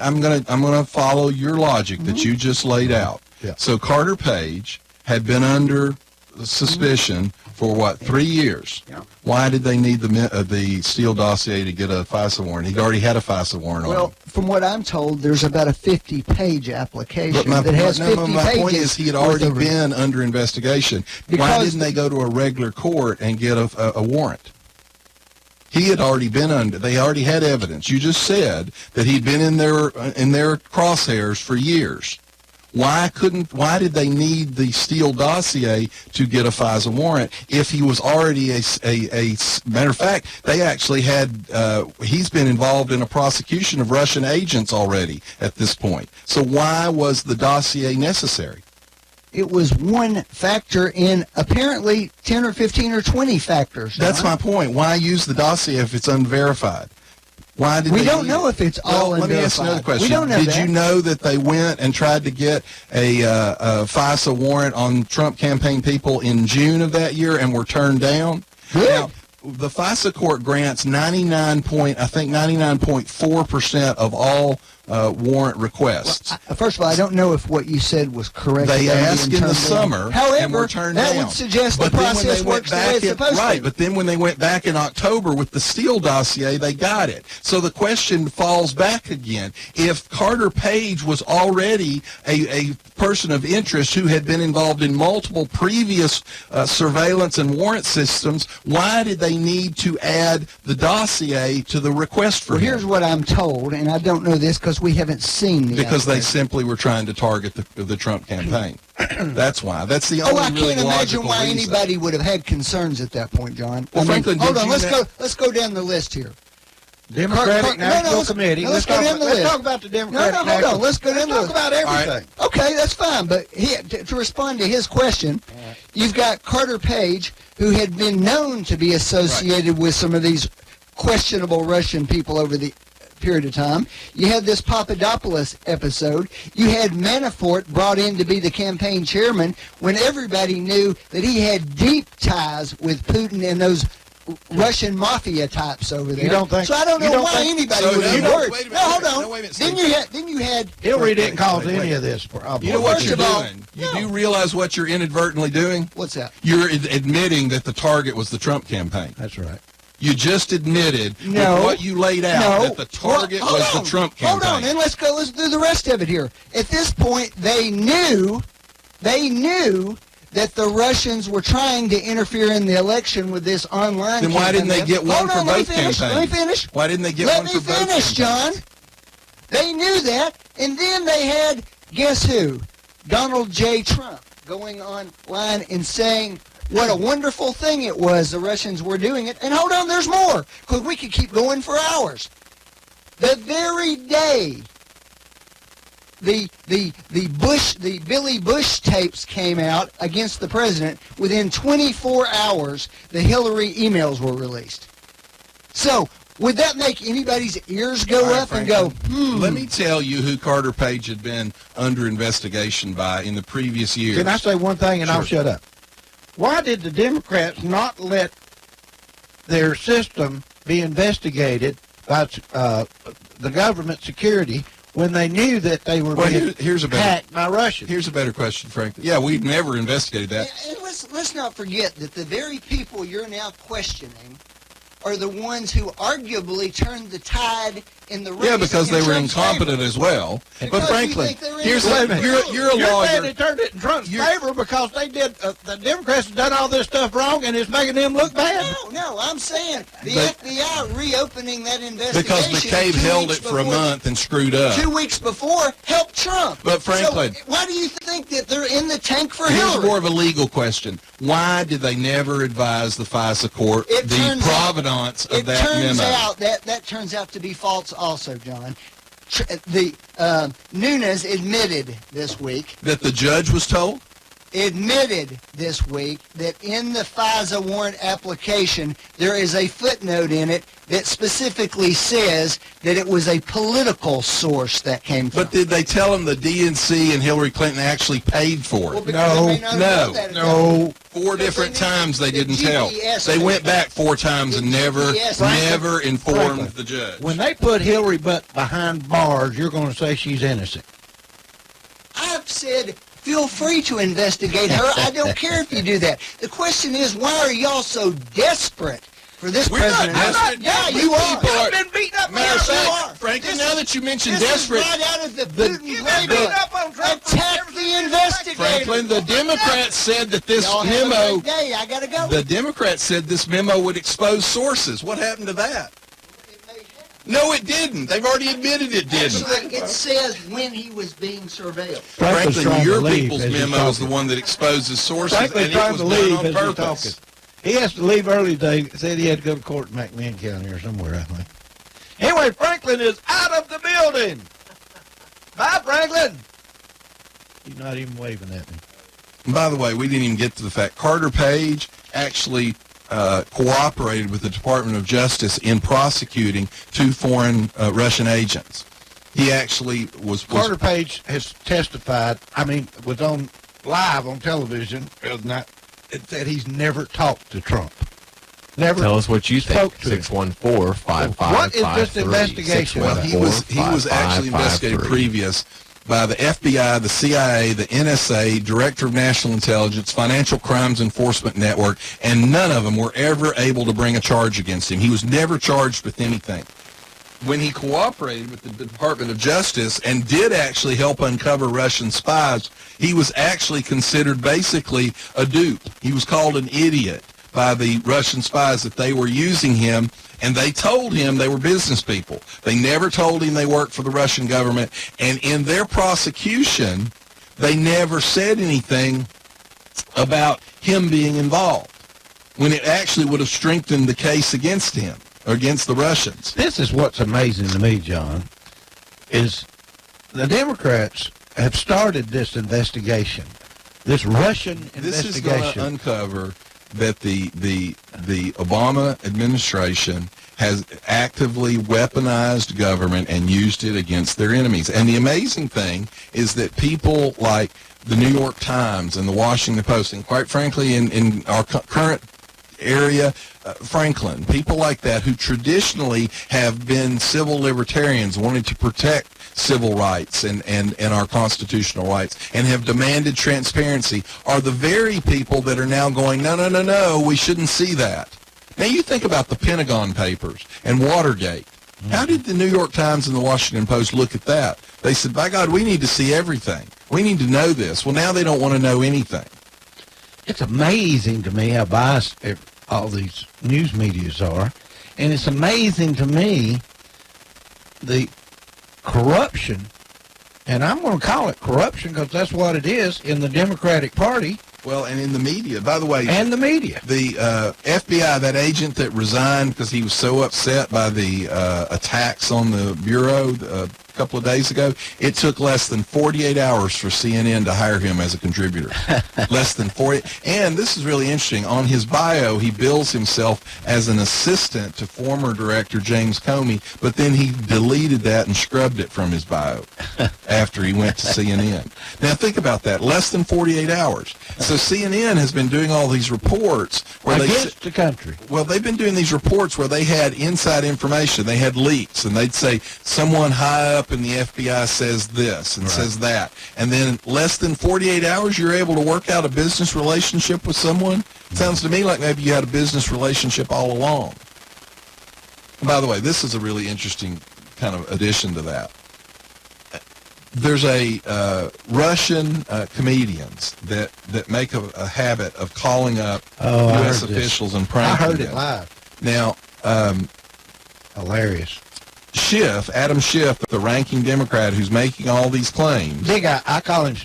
I'm gonna follow your logic that you just laid out. Yeah. So Carter Page had been under suspicion for what, 3 years? Yeah. Why did they need the Steele dossier to get a FISA warrant? He'd already had a FISA warrant on him. Well, from what I'm told, there's about a 50-page application But that has 50 pages. My point is he had already been under investigation. Why didn't they go to a regular court and get a warrant? He had already been under. They already had evidence. You just said that he'd been in their crosshairs for years. Why did they need the Steele dossier to get a FISA warrant if he was already a matter of fact, they actually had, he's been involved in a prosecution of Russian agents already at this point. So why was the dossier necessary? It was one factor in apparently 10 or 15 or 20 factors. John. That's my point. Why use the dossier if it's unverified? Why did we don't know if it's all Let me ask another question. We don't know Did you know that they went and tried to get a FISA warrant on Trump campaign people in June of that year and were turned down? Good. Now, the FISA court grants 99.4% of all warrant requests. Well, first of all, I don't know if what you said was correct. They asked in the summer and were turned down. That would suggest the process works the way it's supposed to. Right, but then when they went back in October with the Steele dossier, they got it. So the question falls back again. If Carter Page was already a person of interest who had been involved in multiple previous surveillance and warrant systems, why did they need to add the dossier to the request for him? Here's what I'm told, and I don't know this because we haven't seen the Because they simply were trying to target the Trump campaign. That's why. That's the only I really can't imagine logical why reason. anybody would have had concerns at that point, John. Well, Franklin, hold on. did you Let's go down the list here. Democratic National Committee. Let's go down the list. Let's talk about the Democratic Hold National. on. Let's go down the list. Talk about everything. Okay, that's fine. But to respond to his question, you've got Carter Page, who had been known to be associated with some of these questionable Russian people over the period of time. You had this Papadopoulos episode. You had Manafort brought in to be the campaign chairman when everybody knew that he had deep ties with Putin and those Russian mafia types over there. You don't think? So I don't know why anybody would be worried. Wait a minute, No, hold on. no, wait a minute, Then you had Hillary didn't cause any of this problem. You know what First you're of all, doing? You do realize what you're inadvertently doing? What's that? You're admitting that the target was the Trump campaign. That's right. You just admitted No. with what you laid out that the target Well, hold was on. the Trump campaign. Hold on, and let's do the rest of it here. At this point, they knew that the Russians were trying to interfere in the election with this online Then why didn't they campaign. get one Hold for on, let me both finish, campaigns? Let me finish. Why didn't they get Let one me for both finish, campaigns? John. They knew that, and then they had, guess who? Donald J. Trump going online and saying what a wonderful thing it was the Russians were doing it. And hold on, there's more, because we could keep going for hours. The very day the Billy Bush tapes came out against the president, within 24 hours, the Hillary emails were released. So, would that make anybody's ears go up and go, Let me tell you who Carter Page had been under investigation by in the previous years. Can I say one thing and I'll shut up? Why did the Democrats not let their system be investigated by the government security when they knew that they were being hacked by Russians? Here's a better question, Frank. Yeah, we've never investigated that. And let's not forget that the very people you're now questioning are the ones who arguably turned the tide in the race. Yeah, because they were Trump's incompetent favor. as well. Because But you frankly, think they're here's incompetent. you're a You're lawyer. saying they turned it in Trump's favor because they did. The Democrats have done all this stuff wrong, and it's making them look bad. No, I'm saying the But- FBI reopening that investigation Because McCabe 2 held weeks it for a before- month and screwed up. 2 weeks before helped Trump. But Franklin- So why do you think that they're in the tank for Here's Hillary? more of a legal question. Why did they never advise the FISA court It the turns out- provenance of It that turns memo? out that turns out to be false also, John. The Nunes admitted this week, That the judge was told? admitted this week that in the FISA warrant application, there is a footnote in it that specifically says that it was a political source that came from. But did they tell him the DNC and Hillary Clinton actually paid for Well, it? because they may not have known that at that point. 4 different times they didn't tell. GPS They went back 4 times and never informed Franklin, the judge. When they put Hillary Butt behind bars, you're going to say she's innocent. I've said, feel free to investigate her. I don't care if you do that. The question is, why are y'all so desperate for this We're not president? desperate. Yeah, We you are. people are- I've been beaten up. Matter of Yes, you fact, are. Franklin, This now is- that you mentioned this desperate, is right out of the Putin playbook. Attack the investigator. Franklin, the Democrats said that this Y'all have a memo, great day. I gotta go. the Democrats said this memo would expose sources. What happened to that? No, it didn't. They've already admitted it didn't. Actually, it says when he was being surveilled. Franklin's Franklin, trying your to leave people's as he's memo is the talking. one that exposes sources, Franklin's and it trying was to done leave on as he's purpose. talking. He has to leave early today. Said he had to go to court in McMinn County or somewhere, I think. Anyway, Franklin is out of the building. Bye, Franklin. He's not even waving at me. And by the way, we didn't even get to the fact Carter Page actually cooperated with the Department of Justice in prosecuting 2 foreign Russian agents. He actually was Carter Page has testified, was on live on television the other night. It said he's never talked to Trump. Never. Tell us what you think. spoke to him. 614-5553. What is this investigation? Well, he was actually investigated previous by the FBI, the CIA, the NSA, Director of National Intelligence, Financial Crimes Enforcement Network, and none of them were ever able to bring a charge against him. He was never charged with anything. When he cooperated with the Department of Justice and did actually help uncover Russian spies, he was actually considered basically a dupe. He was called an idiot by the Russian spies that they were using him, and they told him they were business people. They never told him they worked for the Russian government, and in their prosecution, they never said anything about him being involved, when it actually would have strengthened the case against him, or against the Russians. This is what's amazing to me, John, is the Democrats have started this investigation, this Russian This is going investigation. to uncover that the Obama administration has actively weaponized government and used it against their enemies. And the amazing thing is that people like the New York Times and the Washington Post, and quite frankly in our current area, Franklin, people like that who traditionally have been civil libertarians, wanted to protect civil rights and our constitutional rights and have demanded transparency, are the very people that are now going, no, we shouldn't see that. Now you think about the Pentagon Papers and Watergate. How did the New York Times and the Washington Post look at that? They said, by God, we need to see everything. We need to know this. Well, now they don't want to know anything. It's amazing to me how biased all these news medias are. And it's amazing to me the corruption, and I'm going to call it corruption because that's what it is in the Democratic Party. Well, and in the media, by the way. And the media. The FBI, that agent that resigned because he was so upset by the attacks on the Bureau a couple of days ago, it took less than 48 hours for CNN to hire him as a contributor. Less than 40. And this is really interesting. On his bio, he bills himself as an assistant to former director James Comey, but then he deleted that and scrubbed it from his bio after he went to CNN. Now, think about that. Less than 48 hours. So CNN has been doing all these reports where against the country. Well, they've been doing these reports where they had inside information. They had leaks, and they'd say someone high up in the FBI says this and says that. And then less than 48 hours, you're able to work out a business relationship with someone? Sounds to me like maybe you had a business relationship all along. And by the way, this is a really interesting kind of addition to that. There's a Russian comedians that make a habit of calling up U.S. officials and pranking I heard them. it live. Now, hilarious. Adam Schiff, the ranking Democrat who's making all these claims. Big guy, I call him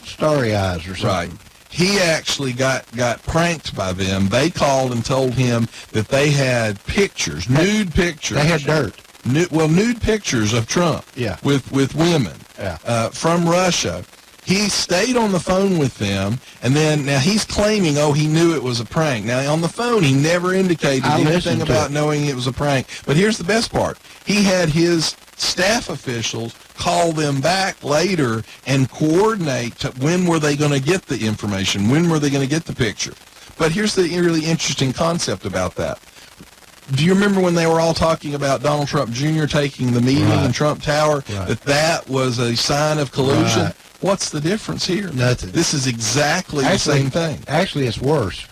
Starry Eyes or something. Right. He actually got pranked by them. They called and told him that they had pictures, nude pictures. They had dirt. Nude pictures of Trump. Yeah. With women. Yeah. From Russia. He stayed on the phone with them, and then now he's claiming, he knew it was a prank. Now, on the phone, he never indicated anything about knowing it was a prank. But here's the best part. He had his staff officials call them back later and coordinate when were they going to get the information, when were they going to get the picture. But here's the really interesting concept about that. Do you remember when they were all talking about Donald Trump Jr. taking the meeting in Trump Tower, that was a sign of collusion? Right. What's the difference here? Nothing. This is exactly the same thing. Actually, it's worse.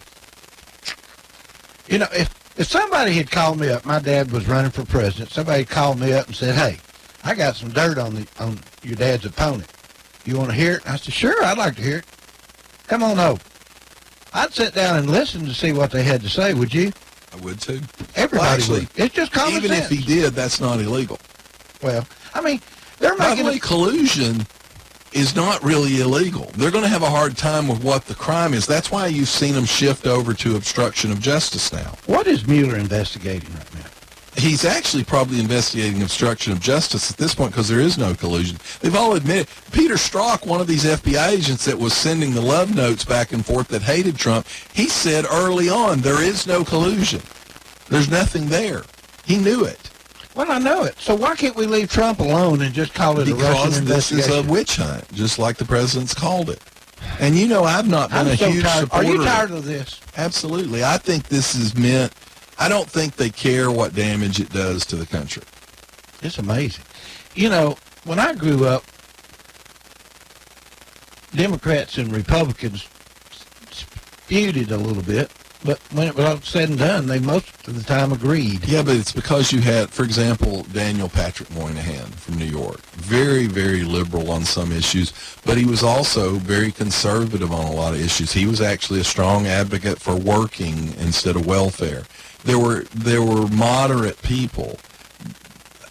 You know, if somebody had called me up, my dad was running for president, somebody called me up and said, hey, I got some dirt on your dad's opponent. You want to hear it? I said, sure, I'd like to hear it. Come on over. I'd sit down and listen to see what they had to say, would you? I would too. Everybody would. It's just common even sense. If he did, that's not illegal. Well, I mean, they're making... By the way, collusion is not really illegal. They're going to have a hard time with what the crime is. That's why you've seen them shift over to obstruction of justice now. What is Mueller investigating right now? He's actually probably investigating obstruction of justice at this point because there is no collusion. They've all admitted. Peter Strzok, one of these FBI agents that was sending the love notes back and forth that hated Trump, he said early on, there is no collusion. There's nothing there. He knew it. Well, I know it. So why can't we leave Trump alone and just call it a Russian investigation? Because this is a witch hunt, just like the president's called it. And you know, I've not been a huge supporter. Are you tired of this? Absolutely. I think this is meant... I don't think they care what damage it does to the country. It's amazing. You know, when I grew up, Democrats and Republicans feuded a little bit, but when it was all said and done, they most of the time agreed. Yeah, but it's because you had, for example, Daniel Patrick Moynihan from New York. Very, very liberal on some issues, but he was also very conservative on a lot of issues. He was actually a strong advocate for working instead of welfare. There were moderate people.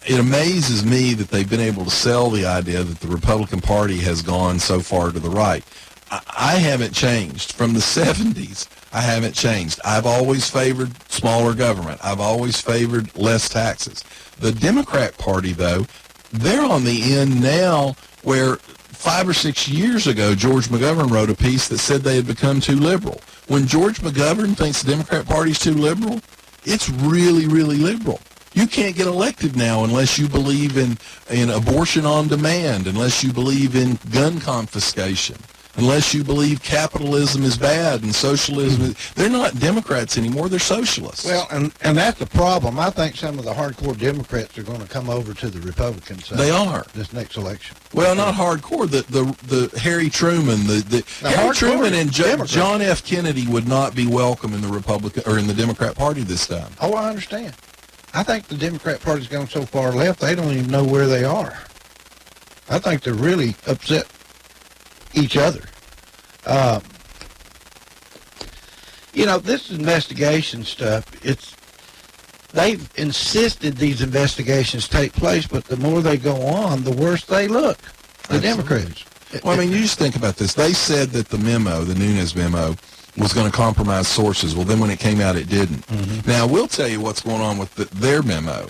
It amazes me that they've been able to sell the idea that the Republican Party has gone so far to the right. I haven't changed. From the 70s, I haven't changed. I've always favored smaller government. I've always favored less taxes. The Democrat Party, though, they're on the end now where 5 or 6 years ago, George McGovern wrote a piece that said they had become too liberal. When George McGovern thinks the Democrat Party's too liberal, it's really, really liberal. You can't get elected now unless you believe in abortion on demand, unless you believe in gun confiscation, unless you believe capitalism is bad and socialism. They're not Democrats anymore. They're socialists. Well, and that's the problem. I think some of the hardcore Democrats are going to come over to the Republican side. They are. This next election. Well, not hardcore. The Harry Truman, the Harry Truman and John F. Kennedy would not be welcome in the Republican or in the Democrat Party this time. Oh, I understand. I think the Democrat Party's gone so far left they don't even know where they are. I think they're really upset each other. This investigation stuff, they've insisted these investigations take place, but the more they go on, the worse they look, the Democrats. Well, I mean, you just think about this. They said that the Nunes memo, was going to compromise sources. Well, then when it came out, it didn't. Mm-hmm. Now, we'll tell you what's going on with their memo.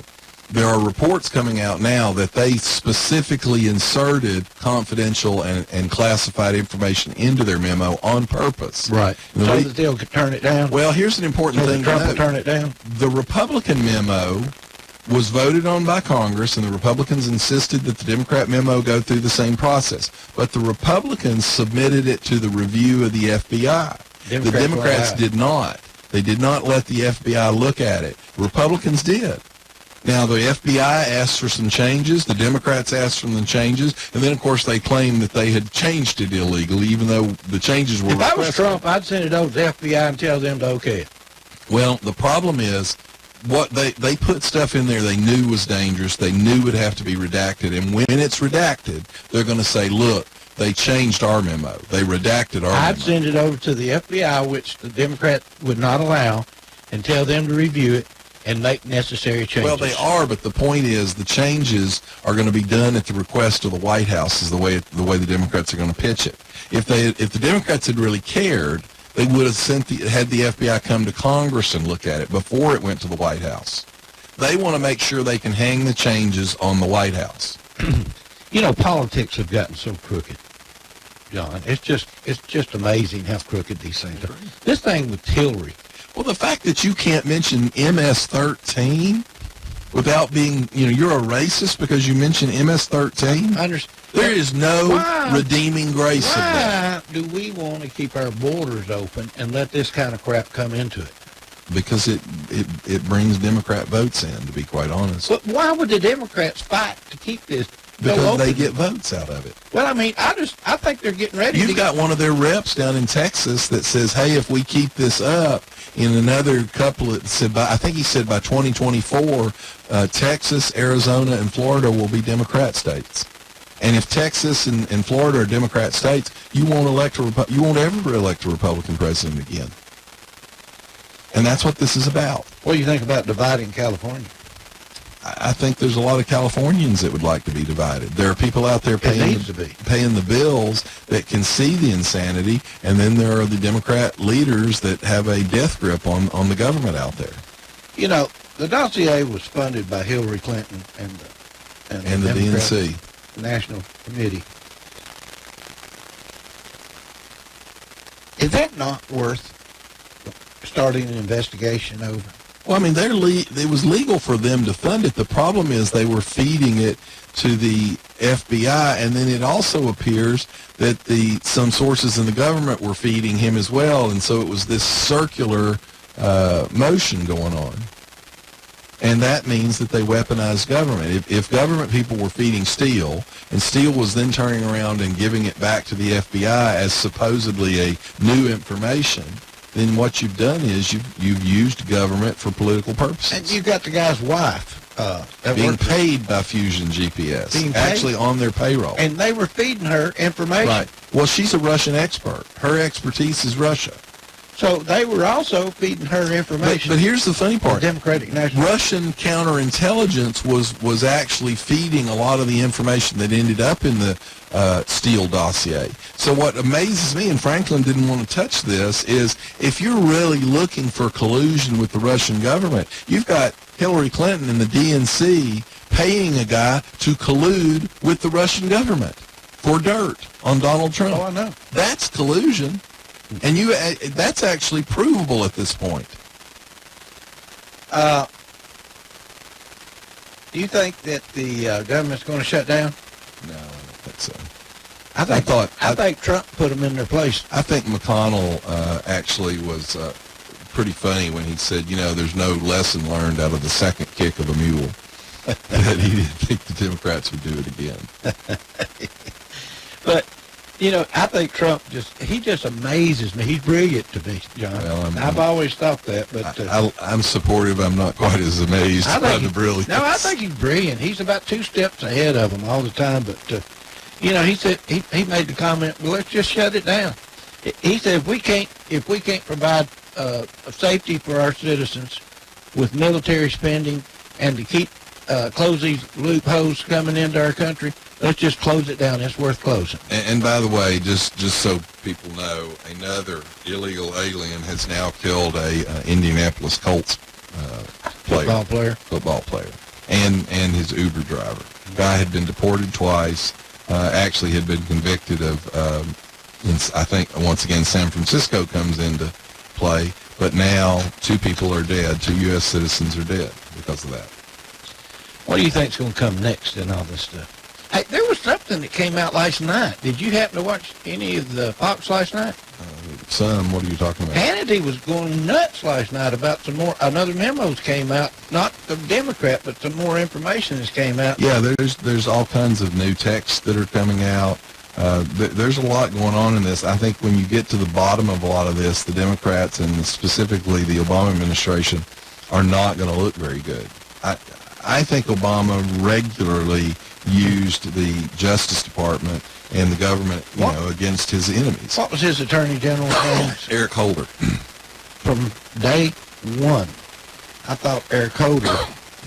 There are reports coming out now that they specifically inserted confidential and classified information into their memo on purpose. Right. So that they'll turn it down? Well, here's an important thing to Trump note. will turn it down? The Republican memo was voted on by Congress, and the Republicans insisted that the Democrat memo go through the same process. But the Republicans submitted it to the review of the FBI. The Democrats did not. They did not let the FBI look at it. Republicans did. Now, the FBI asked for some changes. The Democrats asked for some changes. And then, of course, they claimed that they had changed it illegally, even though the changes were requested. If I was Trump, I'd send it over to the FBI and tell them to okay it. Well, the problem is what they put stuff in there they knew was dangerous. They knew would have to be redacted. And when it's redacted, they're going to say, look, they changed our memo. They redacted our memo. I'd send it over to the FBI, which the Democrat would not allow, and tell them to review it and make necessary changes. Well, they are, but the point is the changes are going to be done at the request of the White House is the way the Democrats are going to pitch it. If the Democrats had really cared, they would have had the FBI come to Congress and look at it before it went to the White House. They want to make sure they can hang the changes on the White House. Politics have gotten so crooked, John. It's just amazing how crooked these things are. This thing with Hillary. Well, the fact that you can't mention MS-13 without being, you're a racist because you mention MS-13? There is no redeeming grace of that. Why do we want to keep our borders open and let this kind of crap come into it? Because it brings Democrat votes in, to be quite honest. But why would the Democrats fight to keep this? Because they get votes out of it. Well, I mean, I think they're getting ready. You've got one of their reps down in Texas that says, hey, if we keep this up in another couple of, I think he said by 2024, Texas, Arizona, and Florida will be Democrat states. And if Texas and Florida are Democrat states, you won't ever elect a Republican president again. And that's what this is about. What do you think about dividing California? I think there's a lot of Californians that would like to be divided. There are people out there paying the bills that can see the insanity, and then there are the Democrat leaders that have a death grip on the government out there. The dossier was funded by Hillary Clinton and the DNC. National Committee. Is that not worth starting an investigation over? Well, I mean, it was legal for them to fund it. The problem is they were feeding it to the FBI, and then it also appears that some sources in the government were feeding him as well, and so it was this circular motion going on. And that means that they weaponized government. If government people were feeding Steele, and Steele was then turning around and giving it back to the FBI as supposedly a new information, then what you've done is you've used government for political purposes. And you got the guy's wife being paid by Fusion GPS, actually on their payroll. And they were feeding her information. Right. Well, she's a Russian expert. Her expertise is Russia. So they were also feeding her information. But here's the funny part. Democratic National Russian counterintelligence was actually feeding a lot of the information that ended up in the Steele dossier. So what amazes me, and Franklin didn't want to touch this, is if you're really looking for collusion with the Russian government, you've got Hillary Clinton and the DNC paying a guy to collude with the Russian government for dirt on Donald Trump. Oh, I know. That's collusion. And that's actually provable at this point. Do you think that the government's going to shut down? No, I don't think so. I think Trump put them in their place. I think McConnell actually was pretty funny when he said, there's no lesson learned out of the second kick of a mule. That he didn't think the Democrats would do it again. But, I think Trump he just amazes me. He's brilliant to me, John. Well, I've always thought that. But I'm supportive. I'm not quite as amazed by the brilliance. No, I think he's brilliant. He's about 2 steps ahead of them all the time. But, he said, he made the comment, well, let's just shut it down. He said, if we can't provide safety for our citizens with military spending and to keep close these loopholes coming into our country, let's just close it down. It's worth closing. And by the way, just so people know, another illegal alien has now killed a Indianapolis Colts Football player, and his Uber driver. Guy had been deported twice. Actually had been convicted of, I think, once again, San Francisco comes into play. But now 2 people are dead. 2 U.S. citizens are dead because of that. What do you think's going to come next in all this stuff? Hey, there was something that came out last night. Did you happen to watch any of the Fox last night? Some. What are you talking about? Hannity was going nuts last night about some more. Another memos came out, not the Democrat, but some more information has came out. Yeah, there's all kinds of new texts that are coming out. There's a lot going on in this. I think when you get to the bottom of a lot of this, the Democrats and specifically the Obama administration are not going to look very good. I think Obama regularly used the Justice Department and the government, against his enemies. What was his Attorney General's name? Eric Holder. From day one, I thought Eric Holder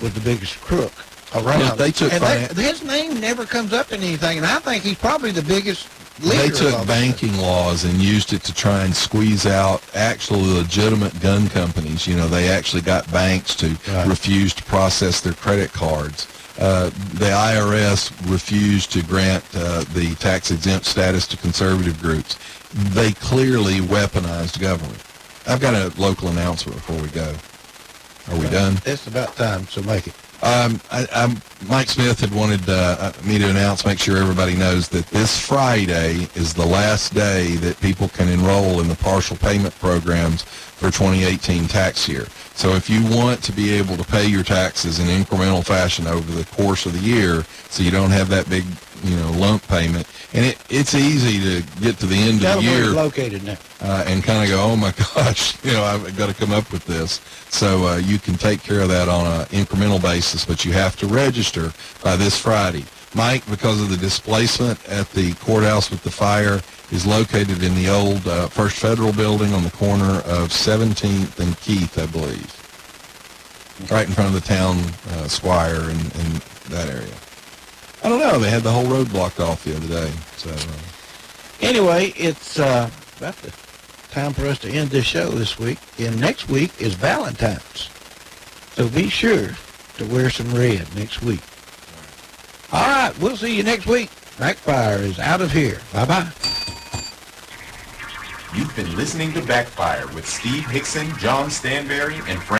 was the biggest crook around. Yeah, they took his name never comes up in anything, and I think he's probably the biggest leader. They took banking laws and used it to try and squeeze out actual legitimate gun companies. They actually got banks to refuse to process their credit cards. The IRS refused to grant the tax-exempt status to conservative groups. They clearly weaponized government. I've got a local announcement before we go. Are we done? It's about time, so make it. Mike Smith had wanted me to announce, make sure everybody knows that this Friday is the last day that people can enroll in the partial payment programs for 2018 tax year. So if you want to be able to pay your taxes in incremental fashion over the course of the year, so you don't have that big, lump payment, and it's easy to get to the end of the year located now. And kind of go, oh my gosh, I've got to come up with this. So you can take care of that on an incremental basis, but you have to register by this Friday. Mike, because of the displacement at the courthouse with the fire, is located in the old First Federal building on the corner of 17th and Keith, I believe. Right in front of the town square in that area. I don't know. They had the whole road blocked off the other day. So anyway, it's about the time for us to end this show this week. And next week is Valentine's. So be sure to wear some red next week. All right, we'll see you next week. Backfire is out of here. Bye-bye. You've been listening to Backfire with Steve Hickson, John Stanberry, and Frank